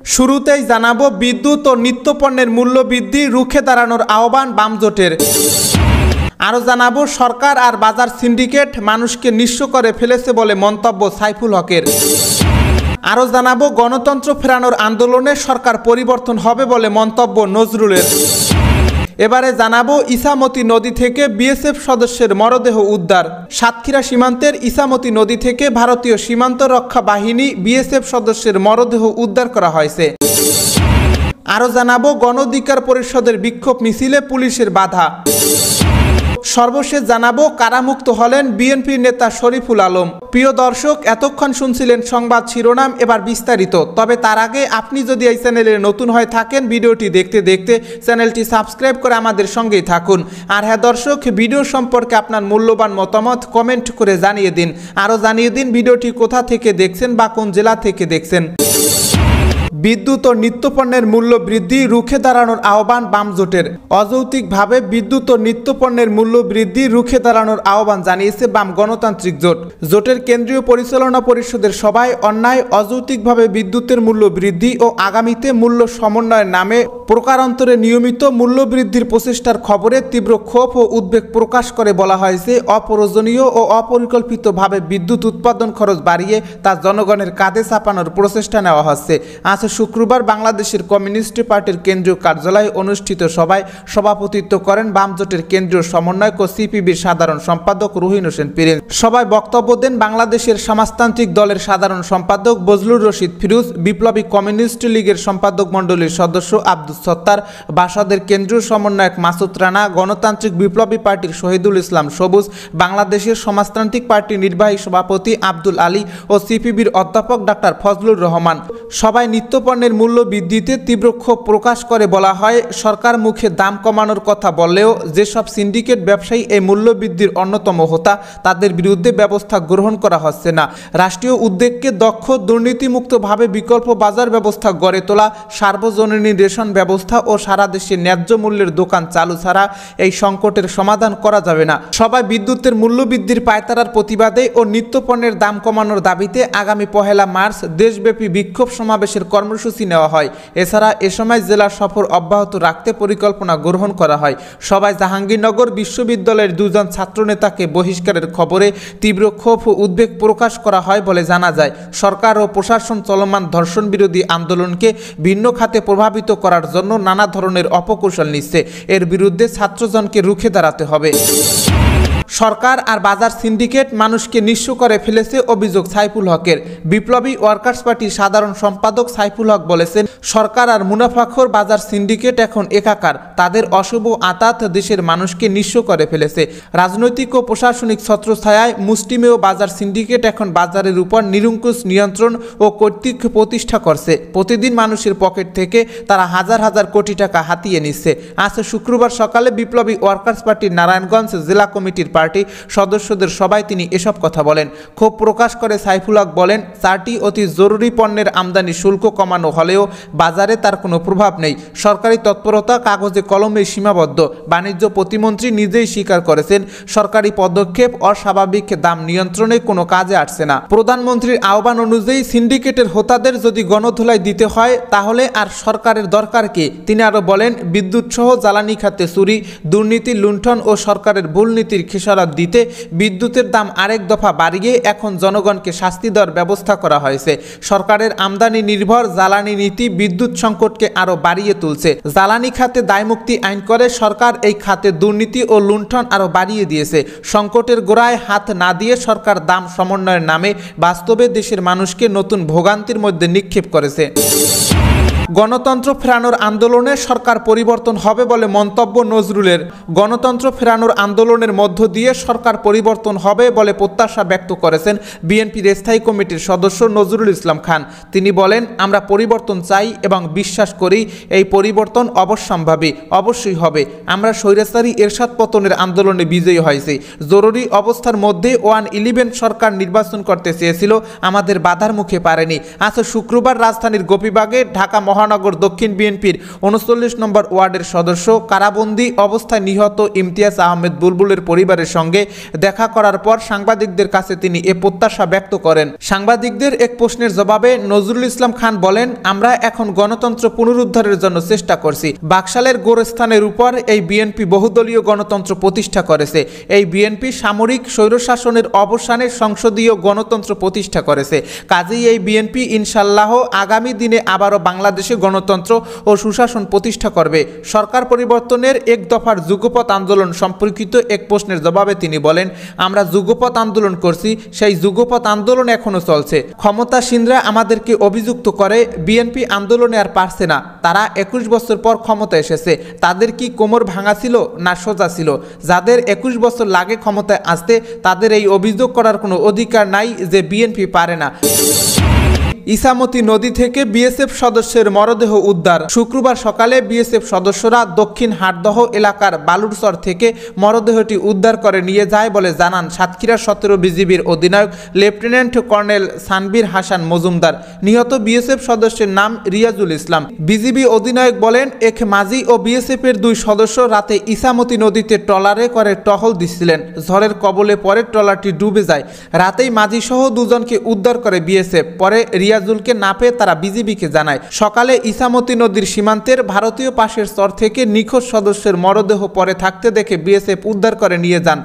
শুরুতেই জানাবো বিদ্যুৎ ও নিত্যপণ্যের মূল্য বৃদ্ধি রুখে দাঁড়ানোর আহ্বান বাম জোটের। আরও জানাবো সরকার আর বাজার সিন্ডিকেট মানুষকে নিঃস্ব করে ফেলেছে বলে মন্তব্য সাইফুল হকের। আরও জানাবো গণতন্ত্র ফেরানোর আন্দোলনে সরকার পরিবর্তন হবে বলে মন্তব্য নজরুলের। এবারে জানাবো ইছামতি নদী থেকে বিএসএফ সদস্যের মরদেহ উদ্ধার। সাতক্ষীরা সীমান্তের ইছামতি নদী থেকে ভারতীয় সীমান্ত রক্ষা বাহিনী বিএসএফ সদস্যের মরদেহ উদ্ধার করা হয়েছে। আরও জানাবো গণ অধিকার পরিষদের বিক্ষোভ মিছিলে পুলিশের বাধা। সর্বশেষ জানাবো কারামুক্ত হলেন বিএনপি নেতা শরীফুল আলম। প্রিয় দর্শক, এতক্ষণ শুনছিলেন সংবাদ শিরোনাম, এবার বিস্তারিত। তবে তার আগে আপনি যদি এই চ্যানেলে নতুন হয়ে থাকেন, ভিডিওটি দেখতে দেখতে চ্যানেলটি সাবস্ক্রাইব করে আমাদের সঙ্গেই থাকুন। আর হ্যাঁ দর্শক, ভিডিও সম্পর্কে আপনার মূল্যবান মতামত কমেন্ট করে জানিয়ে দিন। আরও জানিয়ে দিন ভিডিওটি কোথা থেকে দেখছেন বা কোন জেলা থেকে দেখছেন। বিদ্যুৎ ও নিত্যপণ্যের মূল্য বৃদ্ধি রুখে দাঁড়ানোর আহ্বান বাম জোটের। অযৌক্তিকভাবে বিদ্যুৎ ও নিত্যপণ্যের মূল্য বৃদ্ধি রুখে দাঁড়ানোর আহ্বান জানিয়েছে বাম গণতান্ত্রিক জোট। জোটের কেন্দ্রীয় পরিচালনা পরিষদের সভায় অন্যায় অযৌক্তিকভাবে বিদ্যুতের মূল্য বৃদ্ধি ও আগামীতে মূল্য সমন্বয়ের নামে প্রকারান্তরে নিয়মিত মূল্য বৃদ্ধির প্রচেষ্টার খবরে তীব্র ক্ষোভ ও উদ্বেগ প্রকাশ করে বলা হয়েছে, অপ্রয়োজনীয় ও অপরিকল্পিতভাবে বিদ্যুৎ উৎপাদন খরচ বাড়িয়ে তা জনগণের কাঁধে চাপানোর প্রচেষ্টা নেওয়া হচ্ছে। আজ শুক্রবার বাংলাদেশের কমিউনিস্ট পার্টির কেন্দ্রীয় কার্যালয়ে অনুষ্ঠিত সভায় সভাপতিত্ব করেন বাম জোটের কেন্দ্রীয় সমন্বয়ক ও সিপিবির সাধারণ সম্পাদক রুহিন হোসেন পিরিন। সভায় বক্তব্য দেন বাংলাদেশের সমাজতান্ত্রিক দলের সাধারণ সম্পাদক বজলুর রশিদ ফিরোজ, বিপ্লবী কমিউনিস্ট লীগের সম্পাদক মণ্ডলীর সদস্য আব্দুস সত্তার, বাসাদের কেন্দ্রীয় সমন্বয়ক মাসুদ রানা, গণতান্ত্রিক বিপ্লবী পার্টির শহীদুল ইসলাম সবুজ, বাংলাদেশের সমাজতান্ত্রিক পার্টির নির্বাহী সভাপতি আব্দুল আলী ও সিপিবির অধ্যাপক ডাক্তার ফজলুর রহমান। সবাই নিত্যপণ্যের মূল্য বৃদ্ধিতে তীব্র ক্ষোভ প্রকাশ করে বলা হয়, সরকার মুখে দাম কমানোর কথা বললেও যেসব সিন্ডিকেট ব্যবসায়ী এই মূল্য বৃদ্ধির অন্যতম হোতা, তাদের বিরুদ্ধে ব্যবস্থা গ্রহণ করা হচ্ছে না। রাষ্ট্রীয় উদ্যোগকে দক্ষ, দুর্নীতিমুক্তভাবে বিকল্প বাজার ব্যবস্থা গড়ে তোলা, সার্বজনীন রেশন ব্যবস্থা ও সারা দেশে ন্যায্য মূল্যের দোকান চালু ছাড়া এই সংকটের সমাধান করা যাবে না। সবাই বিদ্যুতের মূল্য বৃদ্ধির পায়তারার প্রতিবাদে ও নিত্যপণ্যের দাম কমানোর দাবিতে আগামী 1 মার্চ দেশব্যাপী বিক্ষোভ সমাবেশের কর্মসূচি নেওয়া হয়। এছাড়া এ সময় জেলা সফর অব্যাহত রাখতে পরিকল্পনা গ্রহণ করা হয়। সবাই জাহাঙ্গীরনগর বিশ্ববিদ্যালয়ের 2 জন ছাত্রনেতাকে বহিষ্কারের খবরে তীব্র ক্ষোভ ও উদ্বেগ প্রকাশ করা হয় বলে জানা যায়। সরকার ও প্রশাসন চলমান ধর্ষণ বিরোধী আন্দোলনকে ভিন্ন খাতে প্রভাবিত করার জন্য নানা ধরনের অপকৌশল নিচ্ছে। এর বিরুদ্ধে ছাত্রজনকে রুখে দাঁড়াতে হবে। সরকার আর বাজার সিন্ডিকেট মানুষকে নিঃস্ব করে ফেলেছে অভিযোগ সাইফুল হকের। বিপ্লবী ওয়ার্কার্স পার্টির সাধারণ সম্পাদক সাইফুল হক বলেছেন, সরকার আর মুনাফাখোর বাজার সিন্ডিকেট এখন একাকার। তাদের অশুভ আঁতাত দেশের মানুষকে নিঃস্ব করে ফেলেছে। রাজনৈতিক ও প্রশাসনিক ছত্রছায়ায় মুষ্টিমেয় বাজার সিন্ডিকেট এখন বাজারের উপর নিরঙ্কুশ নিয়ন্ত্রণ ও কর্তৃত্ব প্রতিষ্ঠা করছে। প্রতিদিন মানুষের পকেট থেকে তারা হাজার হাজার কোটি টাকা হাতিয়ে নিচ্ছে। আজ শুক্রবার সকালে বিপ্লবী ওয়ার্কার্স পার্টির নারায়ণগঞ্জ জেলা কমিটির পার্টি সদস্যদের সবাই তিনি এসব কথা বলেন। ক্ষোভ প্রকাশ করে সাইফুল হক বলেন, 4টি অতি জরুরি পণ্যের আমদানি শুল্ক কমানো হলেও বাজারে তার কোনো প্রভাব নেই। সরকারি তৎপরতা কাগজে কলমে সীমাবদ্ধ। বাণিজ্য প্রতিমন্ত্রী নিজেই স্বীকার করেছেন, সরকারি পদক্ষেপ অস্বাভাবিক দাম নিয়ন্ত্রণে কোনো কাজে আসছে না। প্রধানমন্ত্রীর আহ্বান অনুযায়ী সিন্ডিকেটের হোতাদের যদি গণধোলাই দিতে হয় তাহলে আর সরকারের দরকার কি? তিনি আরও বলেন, বিদ্যুৎ সহ জ্বালানি খাতে চুরি, দুর্নীতি, লুণ্ঠন ও সরকারের ভুল নীতির খেসারত দিতে বিদ্যুতের দাম আরেক দফা বাড়িয়ে এখন জনগণকে শাস্তি দেওয়ার ব্যবস্থা করা হয়েছে। সরকারের আমদানি নির্ভর জ্বালানি নীতি বিদ্যুৎ সংকটকে আরও বাড়িয়ে তুলছে। জ্বালানি খাতে দায়মুক্তি আইন করে সরকার এই খাতে দুর্নীতি ও লুণ্ঠন আরও বাড়িয়ে দিয়েছে। সংকটের গোড়ায় হাত না দিয়ে সরকার দাম সমন্বয়ের নামে বাস্তবে দেশের মানুষকে নতুন ভোগান্তির মধ্যে নিক্ষেপ করেছে। গণতন্ত্র ফেরানোর আন্দোলনে সরকার পরিবর্তন হবে বলে মন্তব্য নজরুলের। গণতন্ত্র ফেরানোর আন্দোলনের মধ্য দিয়ে সরকার পরিবর্তন হবে বলে প্রত্যাশা ব্যক্ত করেছেন বিএনপির স্থায়ী কমিটির সদস্য নজরুল ইসলাম খান। তিনি বলেন, আমরা পরিবর্তন চাই এবং বিশ্বাস করি এই পরিবর্তন অবশ্যম্ভাবী, অবশ্যই হবে। আমরা স্বৈরাচারী এরশাদ পতনের আন্দোলনে বিজয়ী হয়েছি। জরুরি অবস্থার মধ্যে 1-11 সরকার নির্বাচন করতে চেয়েছিল, আমাদের বাধার মুখে পারেনি। আজ শুক্রবার রাজধানীর গোপীবাগে ঢাকা মহানগর দক্ষিণ বিএনপির 39 নম্বর ওয়ার্ডের সদস্য কারাবন্দী অবস্থায় নিহত ইমতিয়াজ আহমেদ বুলবুলের পরিবারের সঙ্গে দেখা করার পর সাংবাদিকদের কাছে তিনি এ প্রত্যাশা ব্যক্ত করেন। সাংবাদিকদের এক প্রশ্নের জবাবে নজরুল ইসলাম খান বলেন, আমরা এখন গণতন্ত্র পুনরুদ্ধারের জন্য চেষ্টা করছি। বাকশালের গোরস্থানের উপর এই বিএনপি বহুদলীয় গণতন্ত্র প্রতিষ্ঠা করেছে। এই বিএনপি সামরিক স্বৈরশাসনের অবসানে সংসদীয় গণতন্ত্র প্রতিষ্ঠা করেছে। কাজেই এই বিএনপি ইনশাল্লাহ আগামী দিনে আবারও বাংলাদেশে গণতন্ত্র ও সুশাসন প্রতিষ্ঠা করবে। সরকার পরিবর্তনের এক দফার যুগপৎ আন্দোলন সম্পর্কিত এক প্রশ্নের জবাবে তিনি বলেন, আমরা যুগপৎ আন্দোলন করছি, সেই যুগপৎ আন্দোলন এখনো চলছে। ক্ষমতাসীনরা আমাদেরকে অভিযুক্ত করে বিএনপি আন্দোলনে আর পারছে না, তারা 21 বছর পর ক্ষমতা এসেছে, তাদের কি কোমর ভাঙা ছিল না সোজা ছিল? যাদের 21 বছর লাগে ক্ষমতায় আসতে, তাদের এই অভিযোগ করার কোনো অধিকার নাই যে বিএনপি পারে না। ইছামতি নদী থেকে বিএসএফ সদস্যের মরদেহ উদ্ধার। শুক্রবার সকালে বিএসএফ সদস্যরা দক্ষিণ হাটদহ এলাকার বালুরচর থেকে মরদেহটি উদ্ধার করে নিয়ে যায় বলে জানান সাতক্ষীরা 17 বিজিবির অধিনায়ক লেফটেন্যান্ট কর্নেল সানবীর হাসান মজুমদার। নিহত বিএসএফ সদস্যের নাম রিয়াজুল ইসলাম। বিজিবি অধিনায়ক বলেন, এক মাঝি ও বিএসএফের 2 সদস্য রাতে ইছামতি নদীতে ট্রলারে করে টহল দিচ্ছিলেন। ঝড়ের কবলে পরে ট্রলারটি ডুবে যায়। রাতেই মাঝি সহ 2 জনকে উদ্ধার করে বিএসএফ। পরে রিয়াজুলকে না পেয়ে তারা বিজিবিকে জানায়। সকালে ইছামতি নদীর সীমান্তের ভারতীয় পাশের স্তর থেকে নিখোঁজ সদস্যের মরদেহ পরে থাকতে দেখে বিএসএফ উদ্ধার করে নিয়ে যান।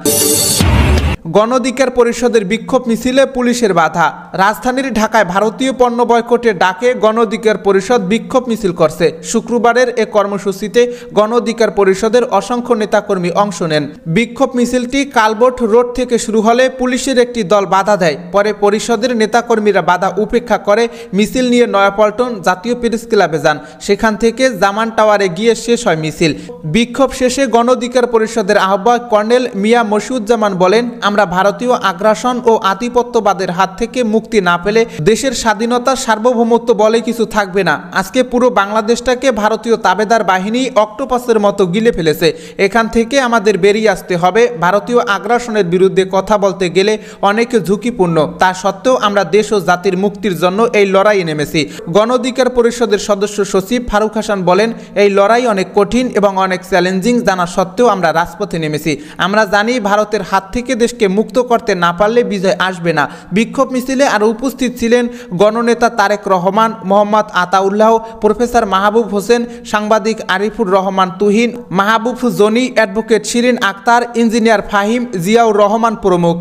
গণ অধিকার পরিষদের বিক্ষোভ মিছিলে পুলিশের বাধা। রাজধানীর ঢাকায় ভারতীয় পণ্য বয়কটের ডাকে গণ অধিকার পরিষদ বিক্ষোভ মিছিল করছে। শুক্রবারের এ কর্মসূচিতে গণ অধিকার পরিষদের অসংখ্য নেতাকর্মী অংশ নেন। বিক্ষোভ মিছিলটি কালবোর্ড রোড থেকে শুরু হলে পুলিশের একটি দল বাধা দেয়। পরে পরিষদের নেতাকর্মীরা বাধা উপেক্ষা করে মিছিল নিয়ে নয়াপল্টন জাতীয় প্রেস ক্লাবে যান। সেখান থেকে জামান টাওয়ারে গিয়ে শেষ হয় মিছিল। বিক্ষোভ শেষে গণ অধিকার পরিষদের আহ্বায়ক কর্নেল মিয়া মশিউজ্জামান বলেন, আমরা ভারতীয় আগ্রাসন ও আধিপত্যবাদের হাত থেকে মুক্তি না পেলে দেশের স্বাধীনতা সার্বভৌমত্ব বলে কিছু থাকবে না। আজকে পুরো বাংলাদেশটাকে ভারতীয় তাবেদার বাহিনী অক্টোপাসের মতো গিলে ফেলেছে। এখান থেকে আমাদের বেরিয়ে আসতে হবে। ভারতীয় আগ্রাসনের বিরুদ্ধে কথা বলতে গেলে অনেক ঝুঁকিপূর্ণ। তা সত্ত্বেও আমরা দেশ ও জাতির মুক্তির জন্য এই লড়াইয়ে নেমেছি। গণ অধিকার পরিষদের সদস্য সচিব ফারুক হাসান বলেন, এই লড়াই অনেক কঠিন এবং অনেক চ্যালেঞ্জিং জানা সত্ত্বেও আমরা রাজপথে নেমেছি। আমরা জানি ভারতের হাত থেকে দেশকে মুক্ত করতে না পারলে বিজয় আসবে না। বিক্ষোভ মিছিলে আরও উপস্থিত ছিলেন গণনেতা তারেক রহমান, মোহাম্মদ আতাউল্লাহ, প্রফেসর মাহবুব হোসেন, সাংবাদিক আরিফুর রহমান তুহিন, মাহবুব জনি, অ্যাডভোকেট শিরিন আক্তার, ইঞ্জিনিয়ার ফাহিম, জিয়াউর রহমান প্রমুখ।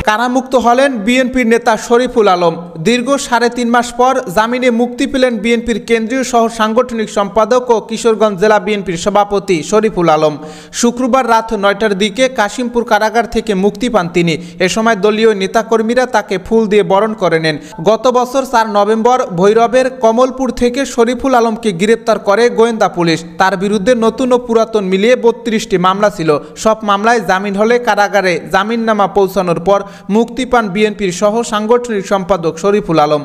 কারামুক্ত হলেন বিএনপির নেতা শরীফুল আলম। দীর্ঘ 3.5 মাস পর জামিনে মুক্তি পেলেন বিএনপির কেন্দ্রীয় সহ সাংগঠনিক সম্পাদক ও কিশোরগঞ্জ জেলা বিএনপির সভাপতি শরীফুল আলম। শুক্রবার রাত 9টার দিকে কাশিমপুর কারাগার থেকে মুক্তি পান তিনি। এ সময় দলীয় নেতাকর্মীরা তাকে ফুল দিয়ে বরণ করে নেন। গত বছর 4 নভেম্বর ভৈরবের কমলপুর থেকে শরীফুল আলমকে গ্রেপ্তার করে গোয়েন্দা পুলিশ। তার বিরুদ্ধে নতুন ও পুরাতন মিলিয়ে 32টি মামলা ছিল। সব মামলায় জামিন হলে কারাগারে জামিননামা পৌঁছানোর পর মুক্তি পান বিএনপির সহ সাংগঠনিক সম্পাদক শরীফুল আলম।